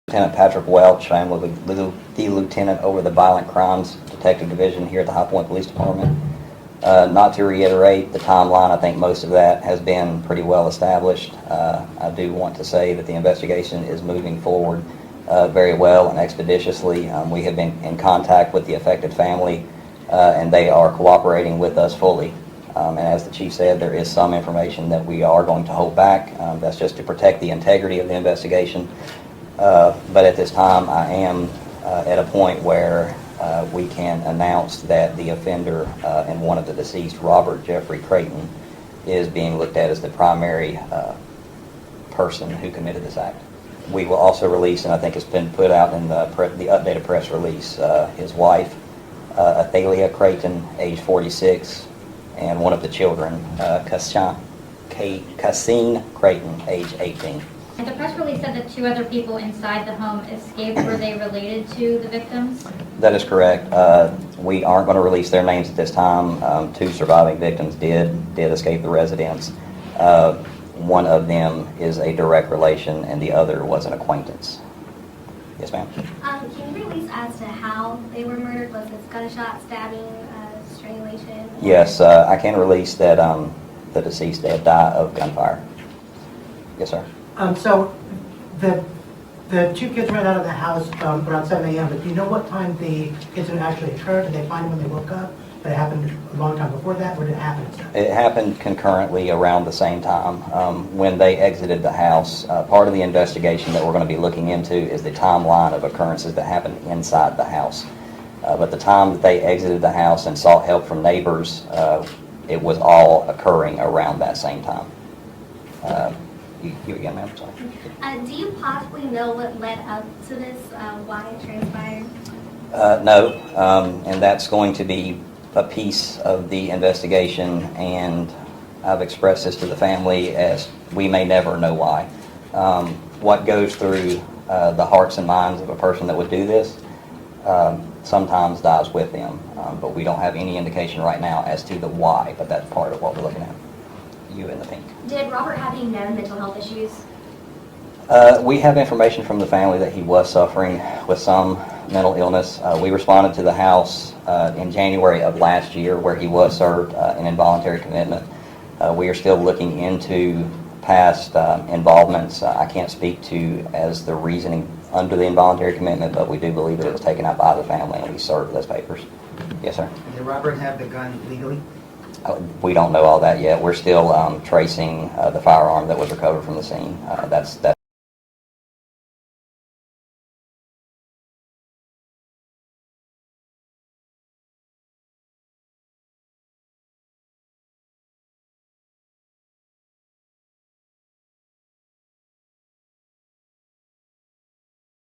Lieutenant Patrick Welch. I am the lieutenant over the Violent Crimes Detective Division here at the High Point Police Department. Not to reiterate the timeline, I think most of that has been pretty well established. I do want to say that the investigation is moving forward very well and expeditiously. We have been in contact with the affected family, and they are cooperating with us fully. And as the chief said, there is some information that we are going to hold back. That's just to protect the integrity of the investigation. But at this time, I am at a point where we can announce that the offender and one of the deceased, Robert Jeffrey Creighton, is being looked at as the primary person who committed this act. We will also release, and I think it's been put out in the updated press release, his wife, Athalia Creighton, age 46, and one of the children, Cassine Creighton, age 18. The press release said that 2 other people inside the home escaped. Were they related to the victims? That is correct. We aren't going to release their names at this time. 2 surviving victims did escape the residence. One of them is a direct relation, and the other was an acquaintance. Yes, ma'am. Can you release as to how they were murdered? Was this gunshot, stabbing, strangulation? Yes, I can release that the deceased did die of gunfire. Yes, sir. So the 2 kids ran out of the house around 7 a.m., but do you know what time the incident actually occurred? Did they find them when they woke up? Did it happen a long time before that, or did it happen instead? It happened concurrently around the same time when they exited the house. Part of the investigation that we're going to be looking into is the timeline of occurrences that happened inside the house. But the time that they exited the house and sought help from neighbors, it was all occurring around that same time. You again, ma'am? Sorry. Do you possibly know what led up to this, why it transpired? No, and that's going to be a piece of the investigation, and I've expressed this to the family as we may never know why. What goes through the hearts and minds of a person that would do this sometimes dies with them, but we don't have any indication right now as to the why, but that's part of what we're looking at. You in the pink. Did Robert have any known mental health issues? We have information from the family that he was suffering with some mental illness. We responded to the house in January of last year where he was served an involuntary commitment. We are still looking into past involvements. I can't speak to as the reasoning under the involuntary commitment, but we do believe that it was taken out by the family and we served those papers. Yes, sir. Did Robert have the gun legally? We don't know all that yet. We're still tracing the firearm that was recovered from the scene. That's